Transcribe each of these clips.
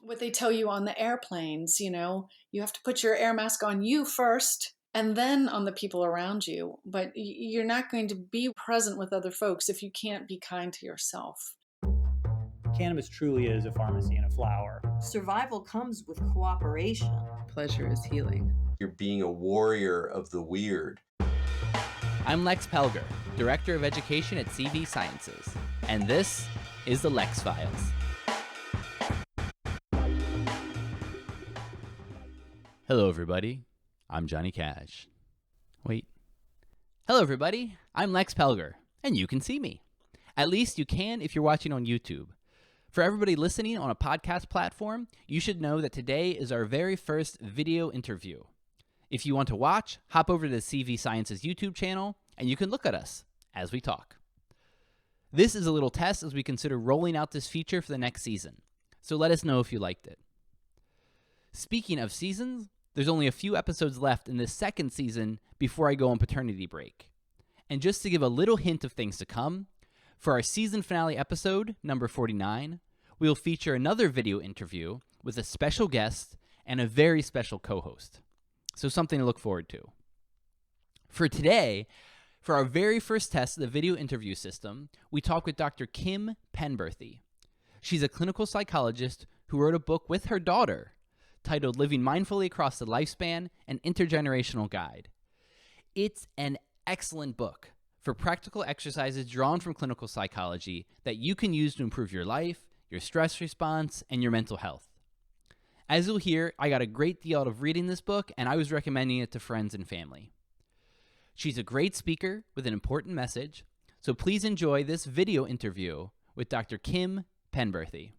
what they tell you on the airplanes, you have to put your air mask on you first and then on the people around you. But you're not going to be present with other folks if you can't be kind to yourself. Cannabis truly is a pharmacy and a flower. Survival comes with cooperation. Pleasure is healing. You're being a warrior of the weird. I'm Lex Pelger, Director of Education at CV Sciences, and this is the Lex Files. Hello, everybody. I'm Johnny Cash. Wait. Hello, everybody. I'm Lex Pelger, and you can see me. At least you can if you're watching on YouTube. For everybody listening on a podcast platform, you should know that today is our very first video interview. If you want to watch, hop over to the CV Sciences YouTube channel, and you can look at us as we talk. This is a little test as we consider rolling out this feature for the next season, so let us know if you liked it. Speaking of seasons, there's only a few episodes left in this second season before I go on paternity break. And just to give a little hint of things to come, for our season finale episode, number 49, we'll feature another video interview with a special guest and a very special co-host. So something to look forward to. For today, for our very first test of the video interview system, we talk with Dr. Kim Penberthy. She's a clinical psychologist who wrote a book with her daughter titled Living Mindfully Across the Lifespan, an Intergenerational Guide. It's an excellent book for practical exercises drawn from clinical psychology that you can use to improve your life, your stress response, and your mental health. As you'll hear, I got a great deal out of reading this book, and I was recommending it to friends and family. She's a great speaker with an important message, so please enjoy this video interview with Dr. Kim Penberthy.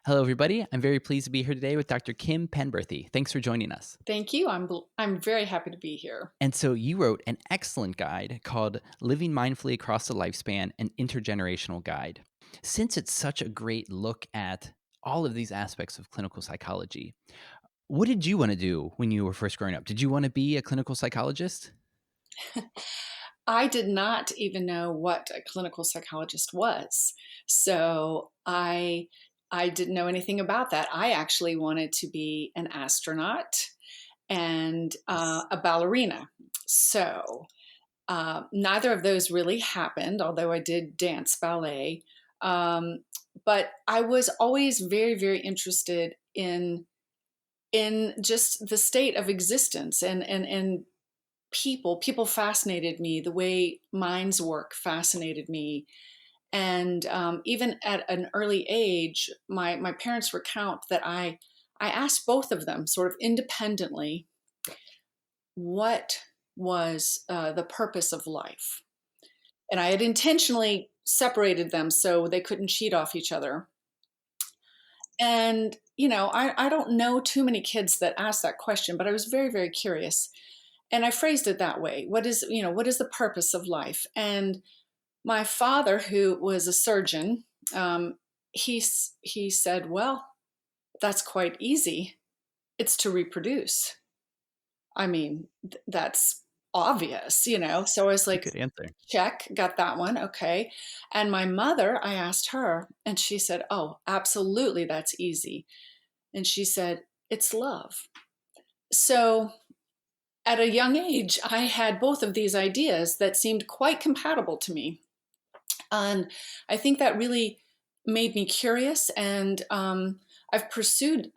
Hello, everybody. I'm very pleased to be here today with Dr. Kim Penberthy. Thanks for joining us. Thank you. I'm very happy to be here. And so you wrote an excellent guide called Living Mindfully Across the Lifespan, an Intergenerational Guide. Since it's such a great look at all of these aspects of clinical psychology, what did you want to do when you were first growing up? Did you want to be a clinical psychologist? I did not even know what a clinical psychologist was. So I didn't know anything about that. I actually wanted to be an astronaut and a ballerina. So neither of those really happened, although I did dance ballet. But I was always very, very interested in just the state of existence and people fascinated me. The way minds work fascinated me. And even at an early age, my parents recount that I asked both of them sort of independently, what was the purpose of life? And I had intentionally separated them so they couldn't cheat off each other. And, I don't know too many kids that ask that question, but I was very, very curious. And I phrased it that way. What is the purpose of life? And my father, who was a surgeon, he said, well, that's quite easy. It's to reproduce. I mean, that's obvious, So I was like, good answer. Check, got that one. Okay. And my mother, I asked her, and she said, oh, absolutely, that's easy. And she said, it's love. So at a young age, I had both of these ideas that seemed quite compatible to me. And I think that really made me curious, and I've pursued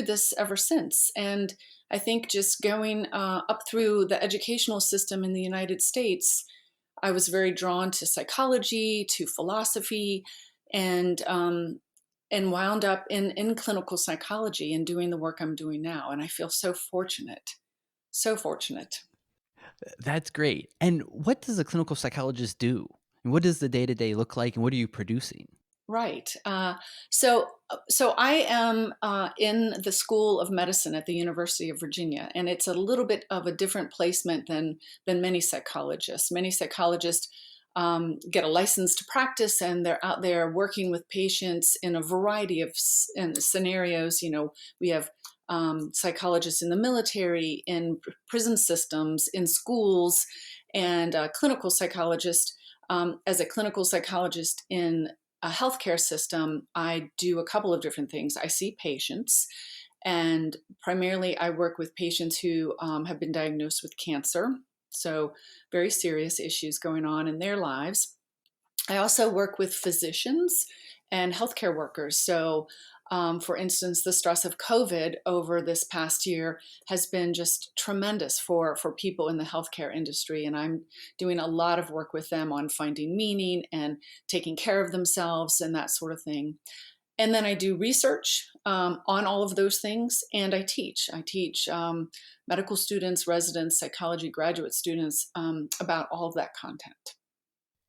this ever since. And I think just going up through the educational system in the United States, I was very drawn to psychology, to philosophy, and wound up in clinical psychology and doing the work I'm doing now. And I feel so fortunate, so fortunate. That's great. And what does a clinical psychologist do? And what does the day-to-day look like, and what are you producing? Right. So I am in the School of Medicine at the University of Virginia, and it's a little bit of a different placement than many psychologists. Many psychologists get a license to practice, and they're out there working with patients in a variety of scenarios. We have psychologists in the military, in prison systems, in schools, and clinical psychologists. As a clinical psychologist in a healthcare system, I do a couple of different things. I see patients, and primarily I work with patients who have been diagnosed with cancer. So, very serious issues going on in their lives. I also work with physicians and healthcare workers. So, for instance, the stress of COVID over this past year has been just tremendous for people in the healthcare industry. And I'm doing a lot of work with them on finding meaning and taking care of themselves and that sort of thing. And then I do research on all of those things, and I teach. I teach medical students, residents, psychology graduate students about all of that content.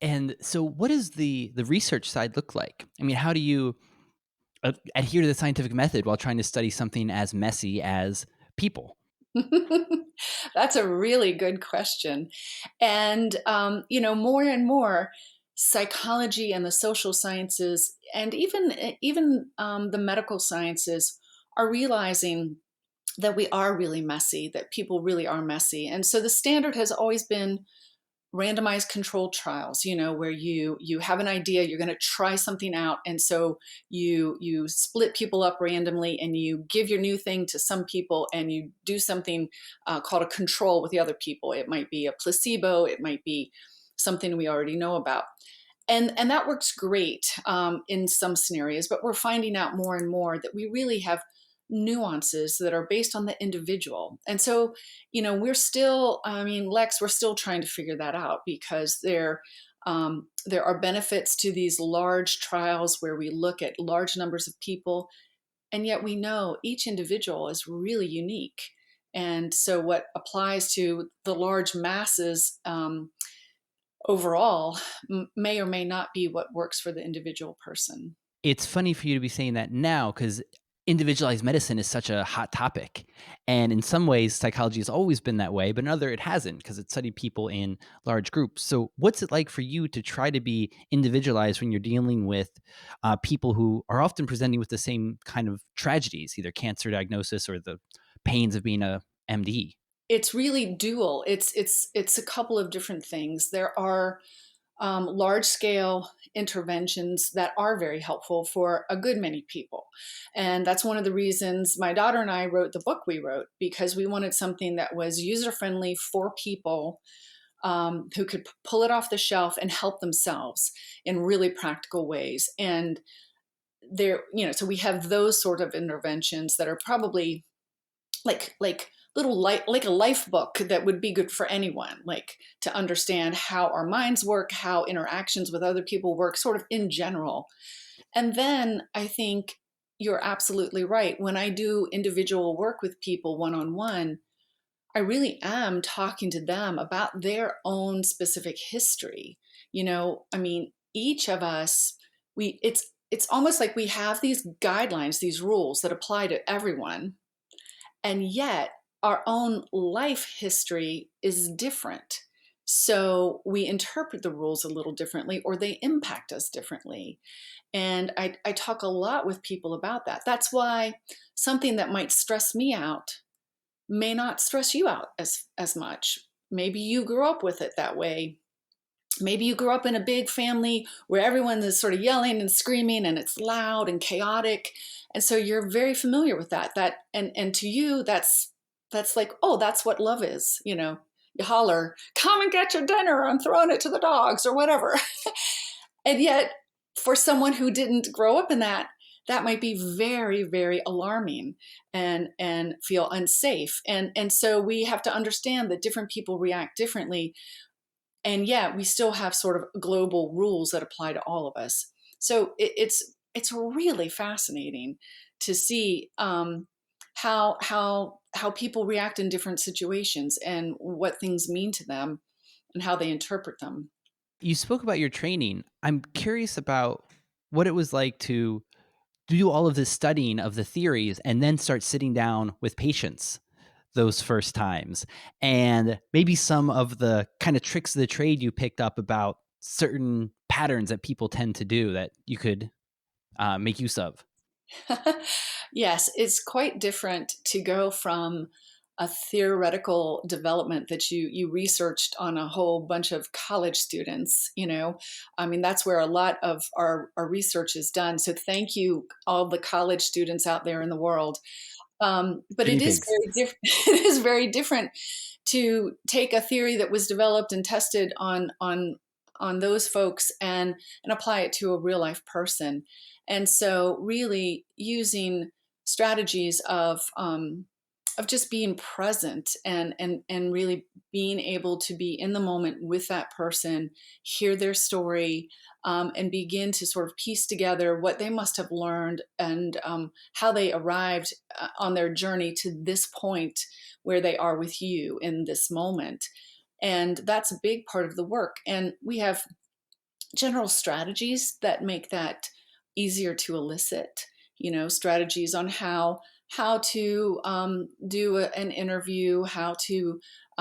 And so what does the research side look like? I mean, how do you adhere to the scientific method while trying to study something as messy as people? That's a really good question. And, more and more, psychology and the social sciences, and even the medical sciences, are realizing that we are really messy, that people really are messy. And so the standard has always been randomized controlled trials, where you have an idea, you're going to try something out, and so you split people up randomly and you give your new thing to some people and you do something called a control with the other people. It might be a placebo, it might be something we already know about, and that works great in some scenarios, but we're finding out more and more that we really have nuances that are based on the individual. And so, we're still, Lex, we're still trying to figure that out, because there are benefits to these large trials where we look at large numbers of people, and yet we know each individual is really unique. And so what applies to the large masses overall may or may not be what works for the individual person. It's funny for you to be saying that now, because individualized medicine is such a hot topic. And in some ways, psychology has always been that way, but in other, it hasn't, because it studied people in large groups. So what's it like for you to try to be individualized when you're dealing with people who are often presenting with the same kind of tragedies, either cancer diagnosis or the pains of being a MD? It's really dual. It's a couple of different things. There are large scale interventions that are very helpful for a good many people. And that's one of the reasons my daughter and I wrote the book we wrote, because we wanted something that was user friendly for people who could pull it off the shelf and help themselves in really practical ways. And so we have those sort of interventions that are probably like little like a life book that would be good for anyone, like to understand how our minds work, how interactions with other people work, sort of in general. And then I think you're absolutely right. When I do individual work with people one-on-one, I really am talking to them about their own specific history. Each of us, it's almost like we have these guidelines, these rules that apply to everyone, and yet our own life history is different. So we interpret the rules a little differently, or they impact us differently. And I talk a lot with people about that. That's why something that might stress me out may not stress you out as much. Maybe you grew up with it that way. Maybe you grew up in a big family where everyone is sort of yelling and screaming and it's loud and chaotic. And so you're very familiar with that. And to you, that's like, oh, that's what love is. You holler, come and get your dinner, I'm throwing it to the dogs, or whatever. And yet, for someone who didn't grow up in that, that might be very, very alarming and feel unsafe. And so we have to understand that different people react differently. And yet we still have sort of global rules that apply to all of us. So it's really fascinating to see how people react in different situations and what things mean to them and how they interpret them. You spoke about your training. I'm curious about what it was like to do all of this studying of the theories and then start sitting down with patients those first times, and maybe some of the kind of tricks of the trade you picked up about certain patterns that people tend to do that you could make use of. Yes, it's quite different to go from a theoretical development that you researched on a whole bunch of college students. I mean, that's where a lot of our research is done. So thank you, all the college students out there in the world. But Guinea it is pigs. very different. It is very different to take a theory that was developed and tested on those folks and apply it to a real life person. And so, really using strategies of just being present and really being able to be in the moment with that person, hear their story, and begin to sort of piece together what they must have learned and how they arrived on their journey to this point where they are with you in this moment. And that's a big part of the work. And we have general strategies that make that easier to elicit. Strategies on how to do an interview, how to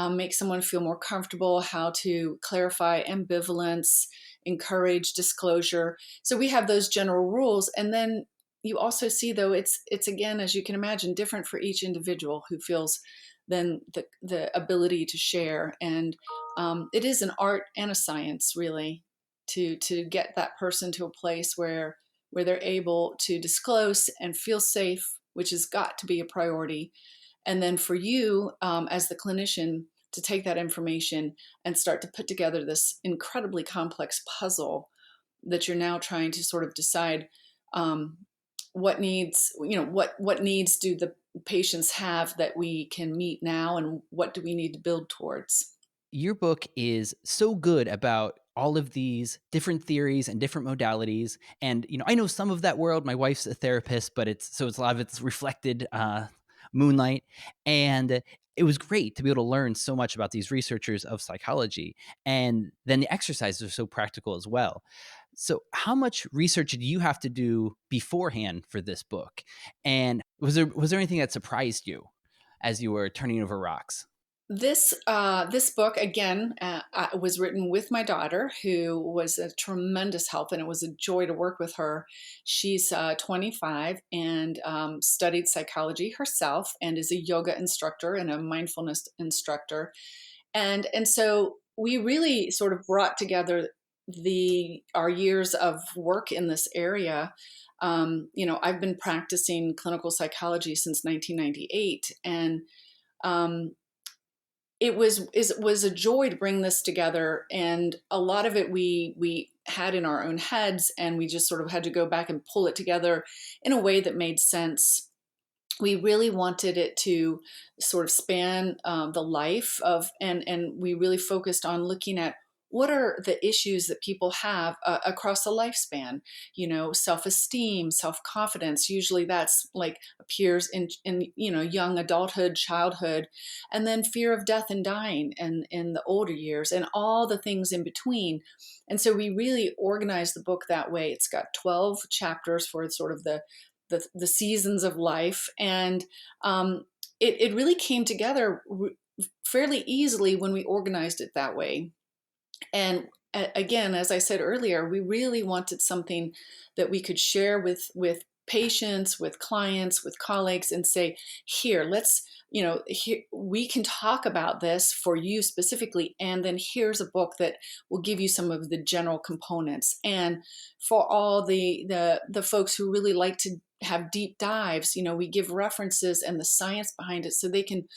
make someone feel more comfortable, how to clarify ambivalence, encourage disclosure. So we have those general rules, and then you also see, though, it's again, as you can imagine, different for each individual who feels then the ability to share. And it is an art and a science, really, to get that person to a place where they're able to disclose and feel safe, which has got to be a priority. And then for you, as the clinician, to take that information and start to put together this incredibly complex puzzle that you're now trying to sort of decide what needs, what needs do the patients have that we can meet now, and what do we need to build towards. Your book is so good about all of these different theories and different modalities. And, I know some of that world. My wife's a therapist, but it's a lot of it's reflected moonlight. And it was great to be able to learn so much about these researchers of psychology. And then the exercises are so practical as well. So how much research did you have to do beforehand for this book? And was there anything that surprised you as you were turning over rocks? This book, again, was written with my daughter, who was a tremendous help, and it was a joy to work with her. She's 25 and studied psychology herself, and is a yoga instructor and a mindfulness instructor, and so we really sort of brought together our years of work in this area. I've been practicing clinical psychology since 1998, and um, it was a joy to bring this together, and a lot of it we had in our own heads, and we just sort of had to go back and pull it together in a way that made sense. We really wanted it to sort of span the life of, and we really focused on looking at what are the issues that people have across the lifespan. Self-esteem, self-confidence. Usually that's like appears in young adulthood, childhood, and then fear of death and dying, and in the older years, and all the things in between. And so we really organized the book that way. It's got 12 chapters for sort of the seasons of life, and it really came together fairly easily when we organized it that way. And again, as I said earlier, we really wanted something that we could share with patients, with clients, with colleagues, and say, here, here, we can talk about this for you specifically, and then here's a book that will give you some of the general components. And for all the folks who really like to have deep dives, we give references and the science behind it, so they can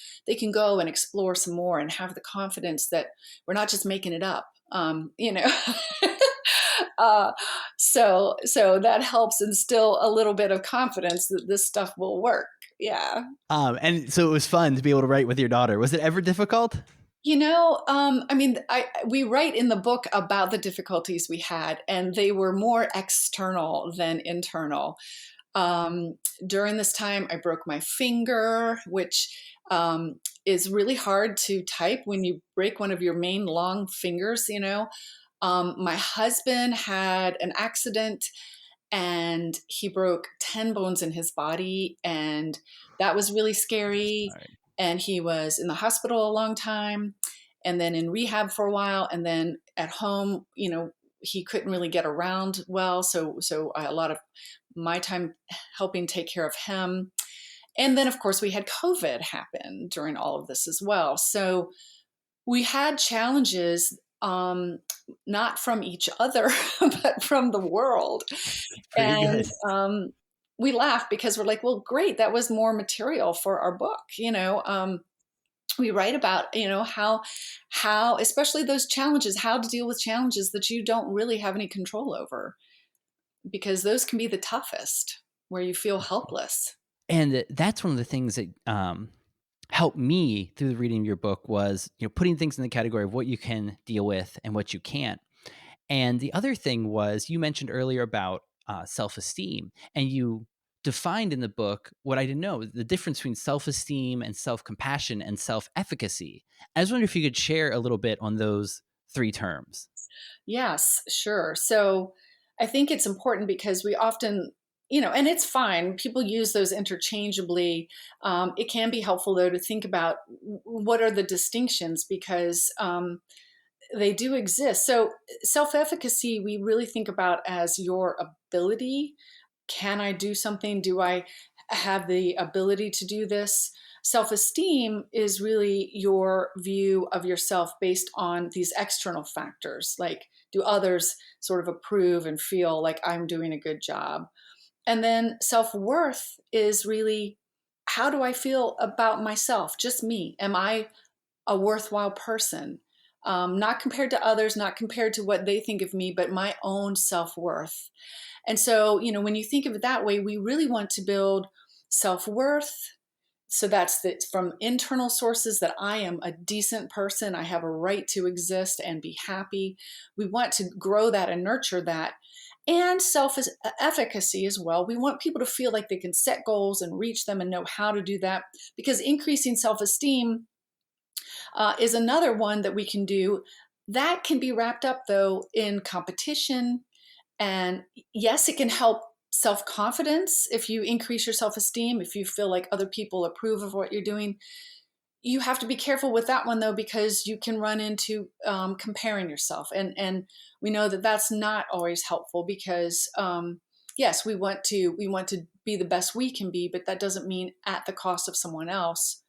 go and explore some more and have the confidence that we're not just making it up. uh, so that helps instill a little bit of confidence that this stuff will work. Yeah. And so it was fun to be able to write with your daughter. Was it ever difficult? We write in the book about the difficulties we had, and they were more external than internal. During this time, I broke my finger, which is really hard to type when you break one of your main long fingers. My husband had an accident, and he broke 10 bones in his body, and that was really scary. Sorry. And he was in the hospital a long time, and then in rehab for a while, and then at home, he couldn't really get around well. So a lot of my time helping take care of him. And then, of course, we had COVID happen during all of this as well. So we had challenges, not from each other, but from the world. Pretty And good. we laugh because we're like, well, great, that was more material for our book. We write about, how, especially those challenges, how to deal with challenges that you don't really have any control over, because those can be the toughest, where you feel helpless. And that's one of the things that helped me through the reading of your book was, putting things in the category of what you can deal with and what you can't. And the other thing was, you mentioned earlier about self-esteem, and you defined in the book what I didn't know, the difference between self-esteem and self-compassion and self-efficacy. I was wondering if you could share a little bit on those three terms. Yes, sure. So I think it's important because we often, and it's fine, people use those interchangeably. It can be helpful, though, to think about what are the distinctions, because they do exist. So self-efficacy, we really think about as your ability. Can I do something? Do I have the ability to do this? Self-esteem is really your view of yourself based on these external factors, like, do others sort of approve and feel like I'm doing a good job? And then self-worth is really, how do I feel about myself? Just me. Am I a worthwhile person? Not compared to others, not compared to what they think of me, but my own self-worth. And so, when you think of it that way, we really want to build self-worth. So that's from internal sources, that I am a decent person. I have a right to exist and be happy. We want to grow that and nurture that. And self-efficacy as well. We want people to feel like they can set goals and reach them and know how to do that, because increasing self-esteem is another one that we can do. That can be wrapped up, though, in competition. And yes, it can help self-confidence if you increase your self-esteem, if you feel like other people approve of what you're doing. You have to be careful with that one, though, because you can run into comparing yourself. And we know that that's not always helpful, because yes, we want to be the best we can be, but that doesn't mean at the cost of someone else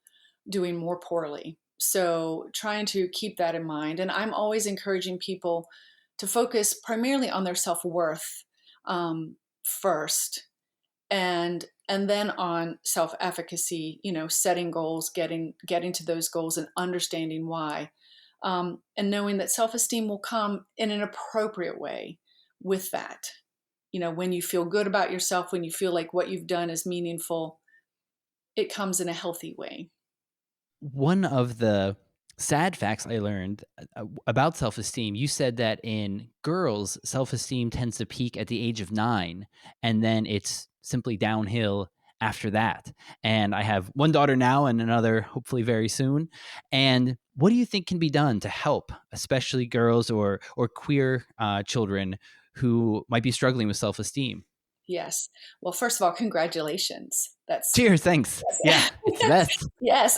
doing more poorly. So trying to keep that in mind. And I'm always encouraging people to focus primarily on their self-worth first, and then on self-efficacy, setting goals, getting to those goals and understanding why, and knowing that self-esteem will come in an appropriate way with that. When you feel good about yourself, when you feel like what you've done is meaningful, it comes in a healthy way. One of the sad facts I learned about self-esteem, you said that in girls, self-esteem tends to peak at the age of 9, and then it's simply downhill after that. And I have one daughter now and another hopefully very soon. And what do you think can be done to help, especially girls or queer children who might be struggling with self-esteem? Yes. Well, first of all, congratulations. That's Cheers, thanks. Yeah, it's the best. yes.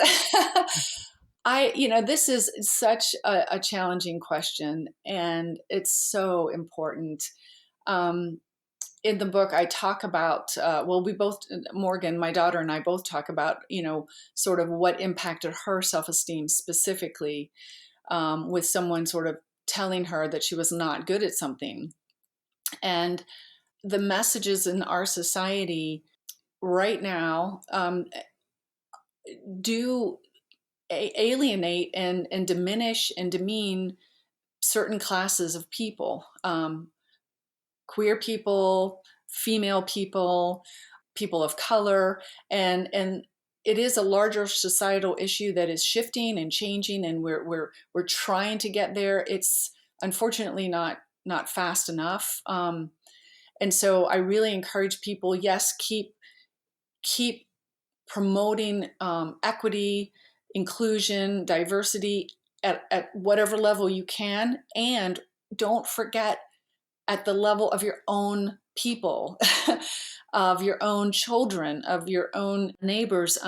This is such a challenging question, and it's so important. In the book, I talk about, Morgan, my daughter, and I both talk about, sort of what impacted her self-esteem specifically, with someone sort of telling her that she was not good at something. And the messages in our society right now do alienate and diminish and demean certain classes of people, queer people, female people, people of color, and it is a larger societal issue that is shifting and changing, and we're trying to get there. It's unfortunately not fast enough, and so I really encourage people, yes, keep promoting equity, inclusion, diversity at whatever level you can. And don't forget, at the level of your own people, of your own children, of your own neighbors,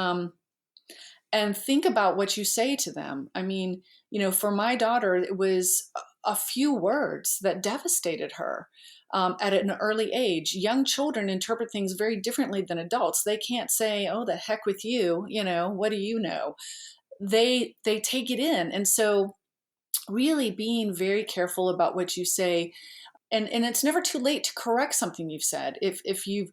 and think about what you say to them. I mean, for my daughter, it was a few words that devastated her at an early age. Young children interpret things very differently than adults. They can't say, "Oh, the heck with you," what do you know? They take it in. And so really being very careful about what you say, and it's never too late to correct something you've said. If you've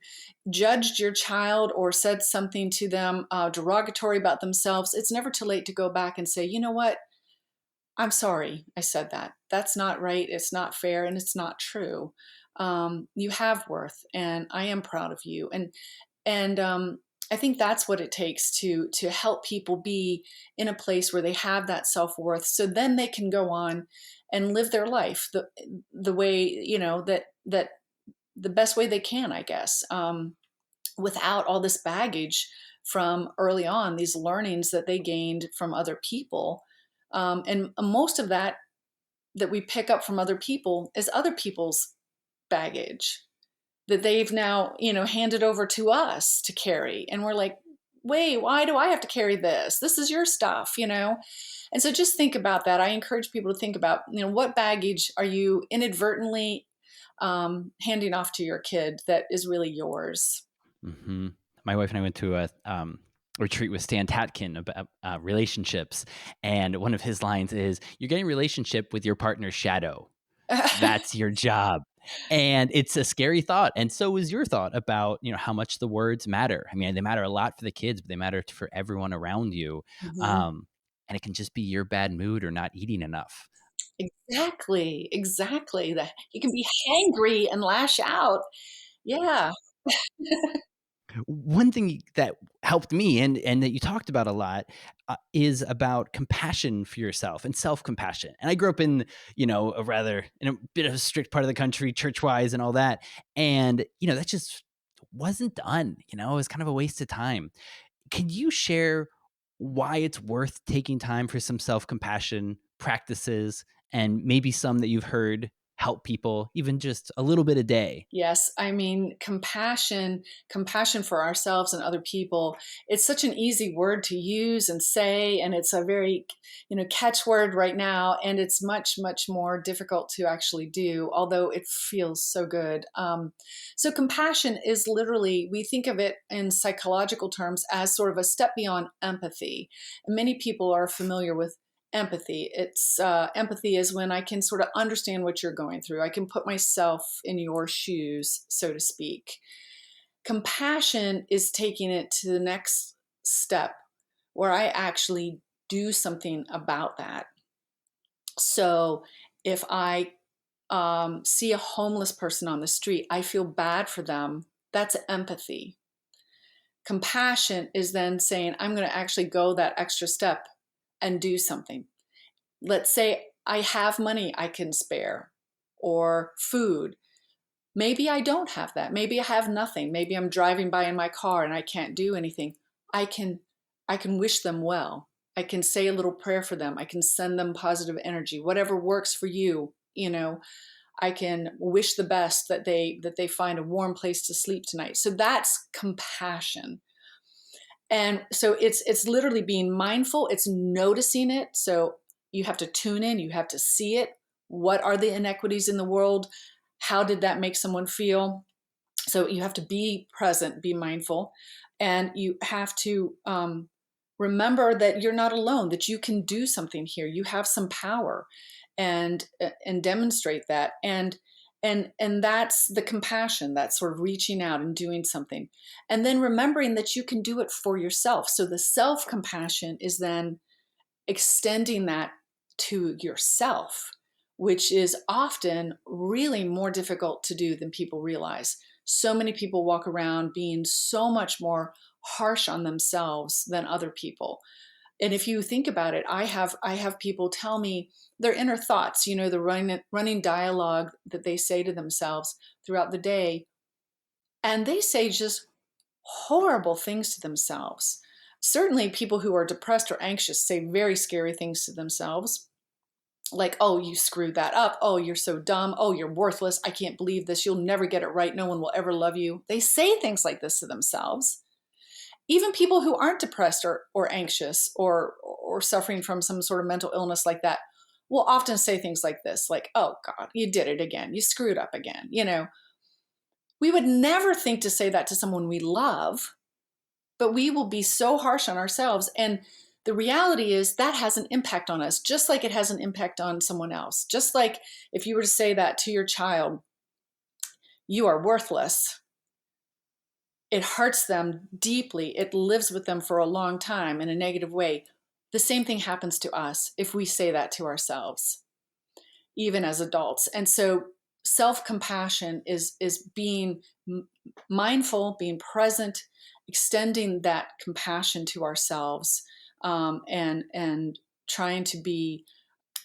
judged your child or said something to them derogatory about themselves, it's never too late to go back and say, "You know what? I'm sorry I said that. That's not right. It's not fair, and it's not true. You have worth, and I am proud of you." And I think that's what it takes to help people be in a place where they have that self-worth, so then they can go on and live their life the way, that the best way they can, I guess, without all this baggage from early on, these learnings that they gained from other people. And most of that we pick up from other people is other people's baggage that they've now, handed over to us to carry. And we're like, "Wait, why do I have to carry this? This is your stuff." And so just think about that. I encourage people to think about, what baggage are you inadvertently handing off to your kid that is really yours? Hmm. My wife and I went to a retreat with Stan Tatkin about relationships, and one of his lines is, "You're getting a relationship with your partner's shadow. That's your job." And it's a scary thought, and so is your thought about how much the words matter. I mean, they matter a lot for the kids, but they matter for everyone around you. Mhm. Um, and it can just be your bad mood or not eating enough. Exactly, exactly. That you can be hangry and lash out. Yeah. One thing that helped me and that you talked about a lot is about compassion for yourself and self-compassion. And I grew up in a bit of a strict part of the country, church-wise and all that. And, that just wasn't done. It was kind of a waste of time. Can you share why it's worth taking time for some self-compassion practices and maybe some that you've heard help people even just a little bit a day? Yes, I mean, compassion for ourselves and other people. It's such an easy word to use and say, and it's a very, catchword right now, and it's much, much more difficult to actually do, although it feels so good. So compassion is literally, we think of it in psychological terms as sort of a step beyond empathy. And many people are familiar with empathy. It's empathy is when I can sort of understand what you're going through. I can put myself in your shoes, so to speak. Compassion is taking it to the next step where I actually do something about that. So if I see a homeless person on the street, I feel bad for them. That's empathy. Compassion is then saying, I'm going to actually go that extra step and do something. Let's say I have money I can spare or food. Maybe I don't have that. Maybe I have nothing. Maybe I'm driving by in my car and I can't do anything. I can I can wish them well. I can say a little prayer for them. I can send them positive energy. Whatever works for you. I can wish the best that they find a warm place to sleep tonight. So that's compassion. And so it's literally being mindful, it's noticing it. So you have to tune in, you have to see it. What are the inequities in the world? How did that make someone feel? So you have to be present, be mindful, and you have to remember that you're not alone, that you can do something here. You have some power, and demonstrate that. And that's the compassion, that's sort of reaching out and doing something, and then remembering that you can do it for yourself. So the self compassion is then extending that to yourself, which is often really more difficult to do than people realize. So many people walk around being so much more harsh on themselves than other people. And if you think about it, I have people tell me their inner thoughts, the running dialogue that they say to themselves throughout the day, and they say just horrible things to themselves. Certainly people who are depressed or anxious say very scary things to themselves, like, "Oh, you screwed that up. Oh, you're so dumb. Oh, you're worthless. I can't believe this. You'll never get it right. No one will ever love you." They say things like this to themselves. Even people who aren't depressed or anxious or suffering from some sort of mental illness like that will often say things like this, like, oh God, you did it again. You screwed up again. We would never think to say that to someone we love, but we will be so harsh on ourselves. And the reality is that has an impact on us, just like it has an impact on someone else. Just like if you were to say that to your child, you are worthless, it hurts them deeply. It lives with them for a long time in a negative way. The same thing happens to us if we say that to ourselves, even as adults. And so self-compassion is being mindful, being present, extending that compassion to ourselves, and trying to be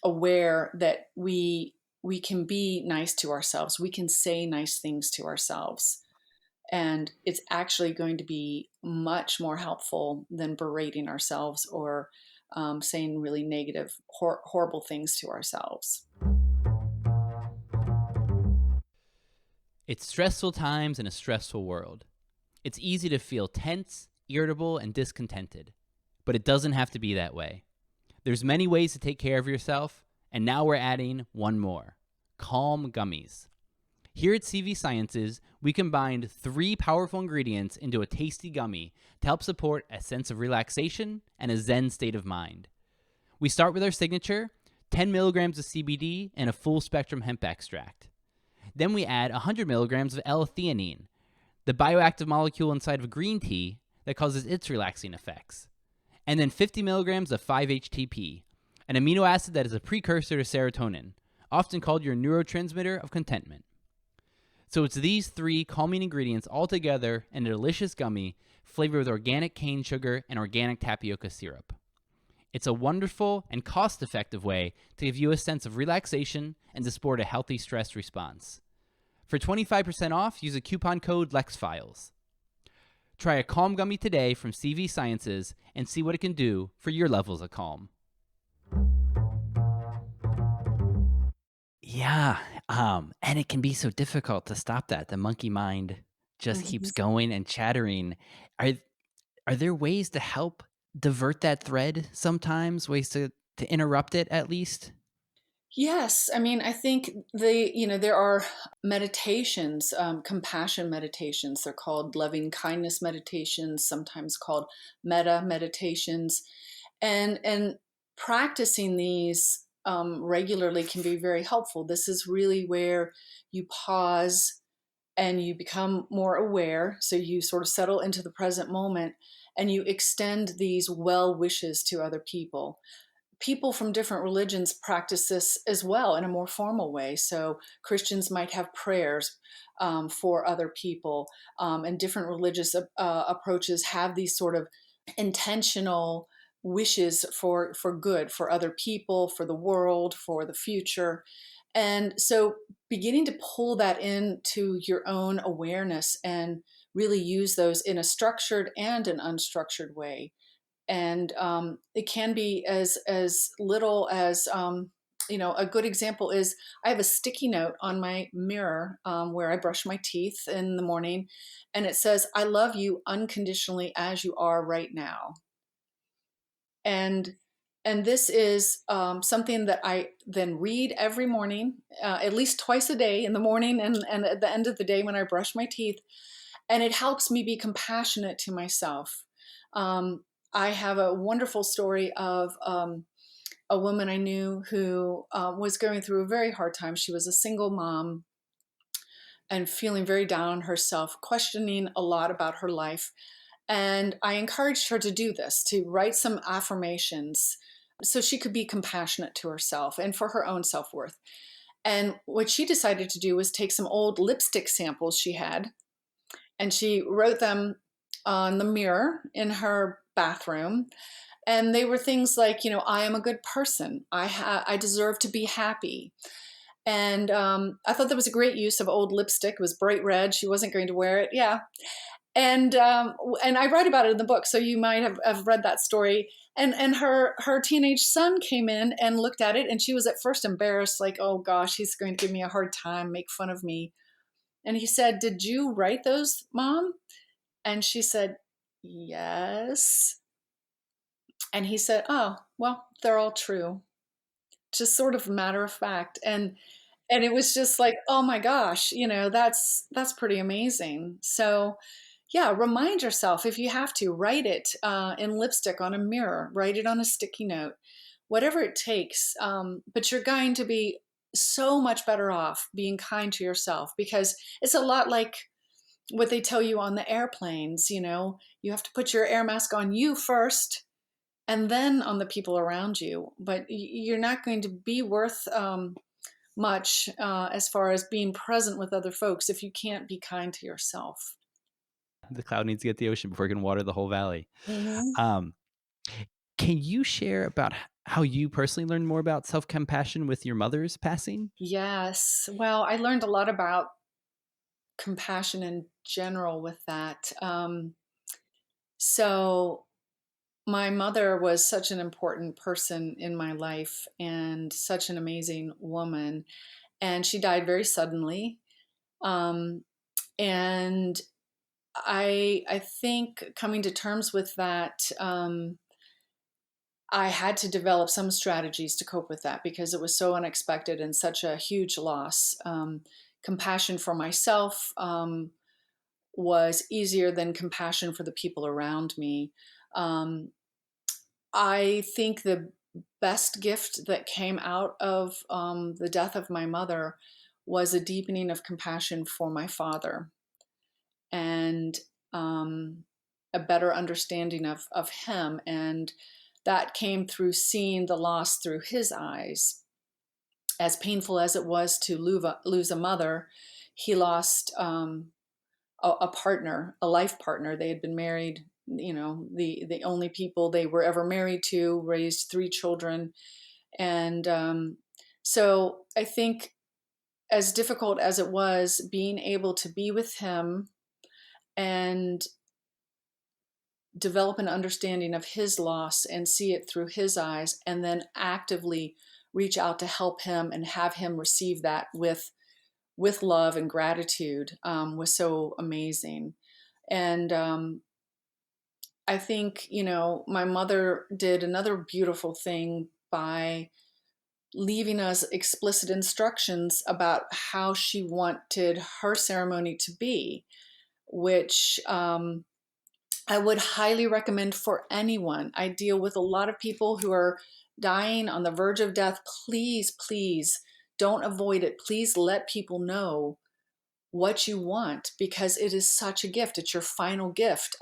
aware that we can be nice to ourselves. We can say nice things to ourselves. And it's actually going to be much more helpful than berating ourselves or saying really negative, horrible things to ourselves. It's stressful times in a stressful world. It's easy to feel tense, irritable, and discontented. But it doesn't have to be that way. There's many ways to take care of yourself, and now we're adding one more: Calm Gummies. Here at CV Sciences, we combined 3 powerful ingredients into a tasty gummy to help support a sense of relaxation and a zen state of mind. We start with our signature, 10 milligrams of CBD and a full spectrum hemp extract. Then we add 100 milligrams of L-theanine, the bioactive molecule inside of green tea that causes its relaxing effects. And then 50 milligrams of 5-HTP, an amino acid that is a precursor to serotonin, often called your neurotransmitter of contentment. So it's these 3 calming ingredients all together in a delicious gummy flavored with organic cane sugar and organic tapioca syrup. It's a wonderful and cost-effective way to give you a sense of relaxation and to support a healthy stress response. For 25% off, use a coupon code Lex Files. Try a Calm Gummy today from CV Sciences and see what it can do for your levels of calm. Yeah, and it can be so difficult to stop that. The monkey mind just keeps going and chattering. Are are there ways to help divert that thread sometimes? Ways to interrupt it at least? Yes, I mean, I think there are meditations, compassion meditations. They're called loving kindness meditations, sometimes called metta meditations, and practicing these regularly can be very helpful. This is really where you pause and you become more aware. So you sort of settle into the present moment and you extend these well wishes to other people. People from different religions practice this as well in a more formal way. So Christians might have prayers for other people, and different religious approaches have these sort of intentional wishes for good, for other people, for the world, for the future. And so beginning to pull that into your own awareness and really use those in a structured and an unstructured way. And it can be as little as a good example is I have a sticky note on my mirror where I brush my teeth in the morning, and it says, "I love you unconditionally as you are right now." And this is something that I then read every morning, at least twice a day, in the morning and at the end of the day when I brush my teeth. And it helps me be compassionate to myself. I have a wonderful story of a woman I knew who was going through a very hard time. She was a single mom and feeling very down on herself, questioning a lot about her life. And I encouraged her to do this, to write some affirmations so she could be compassionate to herself and for her own self-worth. And what she decided to do was take some old lipstick samples she had, and she wrote them on the mirror in her bathroom. And they were things like, I am a good person. I deserve to be happy. And I thought that was a great use of old lipstick. It was bright red. She wasn't going to wear it. Yeah. And I write about it in the book, so you might have read that story. And her teenage son came in and looked at it, and she was at first embarrassed, like, oh gosh, he's going to give me a hard time, make fun of me. And he said, "Did you write those, Mom?" And she said, "Yes." And he said, "Oh, well, they're all true." just sort of matter of fact. And it was just like, oh my gosh, that's pretty amazing. So yeah, remind yourself if you have to, write it in lipstick on a mirror, write it on a sticky note, whatever it takes. But you're going to be so much better off being kind to yourself, because it's a lot like what they tell you on the airplanes. You have to put your air mask on you first and then on the people around you. But you're not going to be worth much as far as being present with other folks if you can't be kind to yourself. The cloud needs to get the ocean before it can water the whole valley. Hmm. Um, can you share about how you personally learned more about self-compassion with your mother's passing? Yes. Well, I learned a lot about compassion in general with that. So, my mother was such an important person in my life and such an amazing woman. And she died very suddenly. Um, and I think coming to terms with that, I had to develop some strategies to cope with that because it was so unexpected and such a huge loss. Compassion for myself was easier than compassion for the people around me. Um, I think the best gift that came out of the death of my mother was a deepening of compassion for my father, and um, a better understanding of him. And that came through seeing the loss through his eyes. As painful as it was to lose a mother, he lost a partner, a life partner. They had been married, the only people they were ever married to, raised 3 children. And so I think, as difficult as it was, being able to be with him and develop an understanding of his loss and see it through his eyes, and then actively reach out to help him and have him receive that with love and gratitude, was so amazing. And I think, my mother did another beautiful thing by leaving us explicit instructions about how she wanted her ceremony to be, which I would highly recommend for anyone. I deal with a lot of people who are dying on the verge of death. Please, please don't avoid it. Please let people know what you want, because it is such a gift. It's your final gift.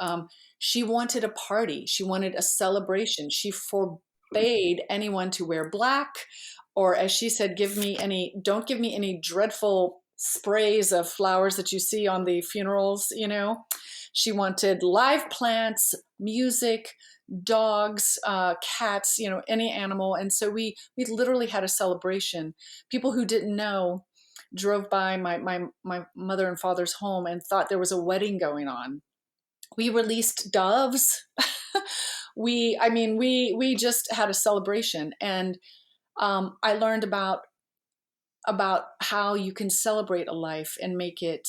She wanted a party. She wanted a celebration. She forbade anyone to wear black, or as she said, don't give me any dreadful sprays of flowers that you see on the funerals. She wanted live plants, music, dogs, cats, any animal. And so we literally had a celebration. People who didn't know drove by my mother and father's home and thought there was a wedding going on. We released doves. We just had a celebration. And I learned about how you can celebrate a life and make it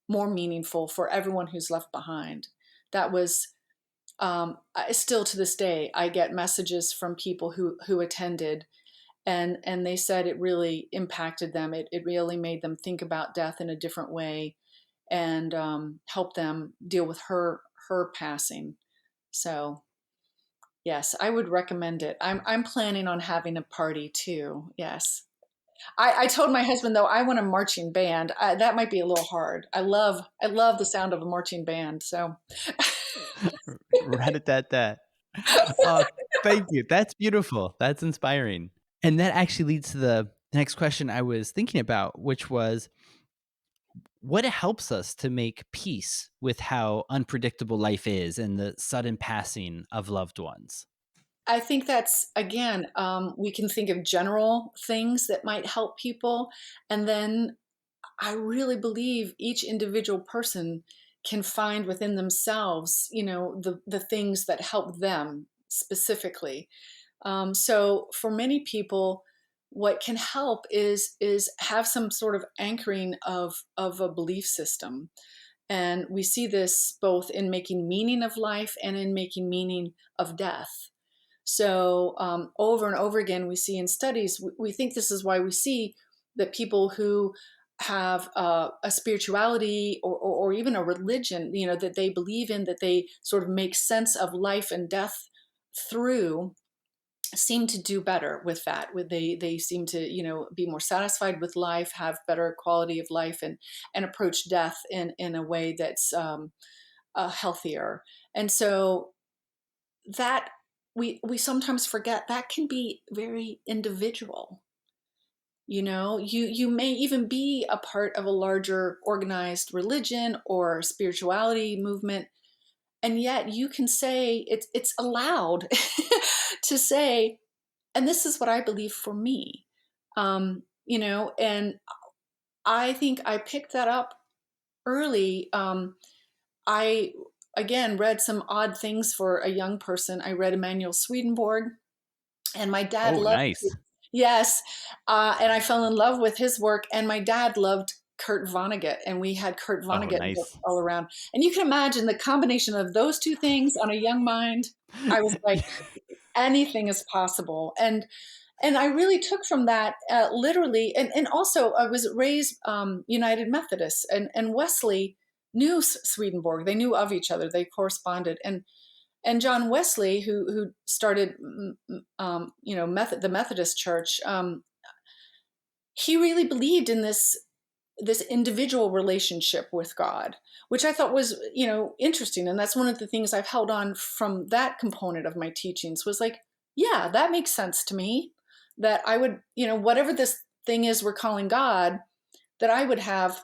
more meaningful for everyone who's left behind. That was still to this day, I get messages from people who attended, and they said it really impacted them. It really made them think about death in a different way, and helped them deal with her passing. So yes, I would recommend it. I'm planning on having a party too. Yes. I told my husband, though, I want a marching band. That might be a little hard. I love the sound of a marching band. So Rat-a-tat-tat. Oh, thank you. That's beautiful. That's inspiring. And that actually leads to the next question I was thinking about, which was, what helps us to make peace with how unpredictable life is and the sudden passing of loved ones? I think that's, again, we can think of general things that might help people. And then I really believe each individual person can find within themselves, the things that help them specifically. So for many people, what can help is have some sort of anchoring of a belief system. And we see this both in making meaning of life and in making meaning of death. So over and over again, we see in studies, we think this is why we see that people who have a spirituality or even a religion, that they believe in, that they sort of make sense of life and death through, seem to do better with that. They seem to be more satisfied with life, have better quality of life, and approach death in a way that's healthier. And so that we sometimes forget that can be very individual. You may even be a part of a larger organized religion or spirituality movement, and yet you can say it's allowed to say, and this is what I believe for me. And I think I picked that up early. I again read some odd things for a young person. I read Emanuel Swedenborg, and my dad Oh, loved, nice. yes, and I fell in love with his work. And my dad loved Kurt Vonnegut, and we had Kurt Oh, Vonnegut books nice. all around. And you can imagine the combination of those two things on a young mind. I was like, anything is possible. And I really took from that literally. And also I was raised United Methodist, and Wesley knew Swedenborg. They knew of each other. They corresponded. And John Wesley, who started, the Methodist Church, he really believed in this individual relationship with God, which I thought was, interesting. And that's one of the things I've held on from that component of my teachings, was like, yeah, that makes sense to me, that I would, whatever this thing is we're calling God, that I would have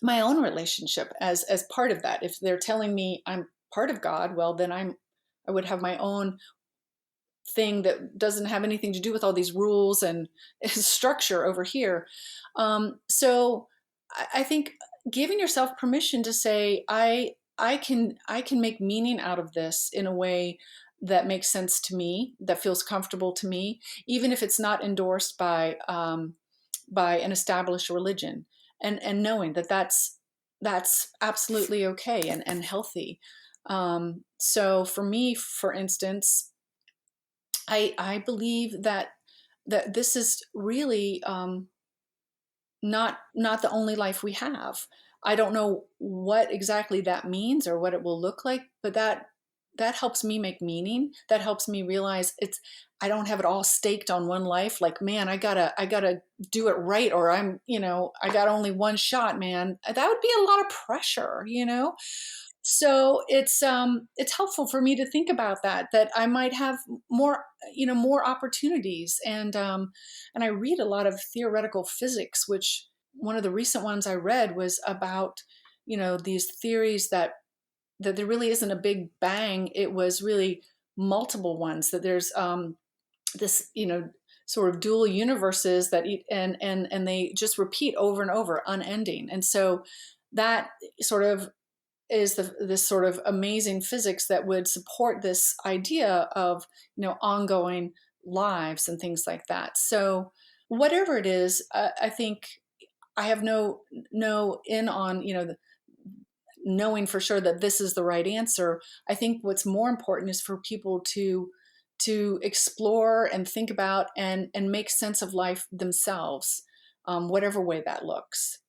my own relationship as part of that. If they're telling me I'm part of God, well, then I would have my own thing that doesn't have anything to do with all these rules and structure over here. So I think giving yourself permission to say, I can make meaning out of this in a way that makes sense to me, that feels comfortable to me, even if it's not endorsed by an established religion, and knowing that that's absolutely okay and healthy. So for me, for instance, I believe that this is really not the only life we have. I don't know what exactly that means or what it will look like, but that helps me make meaning. That helps me realize I don't have it all staked on one life. Like, man, I gotta do it right, or I got only one shot, man. That would be a lot of pressure. So it's helpful for me to think about that I might have more opportunities. And I read a lot of theoretical physics, which one of the recent ones I read was about these theories that there really isn't a big bang. It was really multiple ones, that there's this sort of dual universes that and they just repeat over and over, unending. And so that sort of is this sort of amazing physics that would support this idea of ongoing lives and things like that. So whatever it is, I think I have no in on knowing for sure that this is the right answer. I think what's more important is for people to explore and think about and make sense of life themselves, whatever way that looks.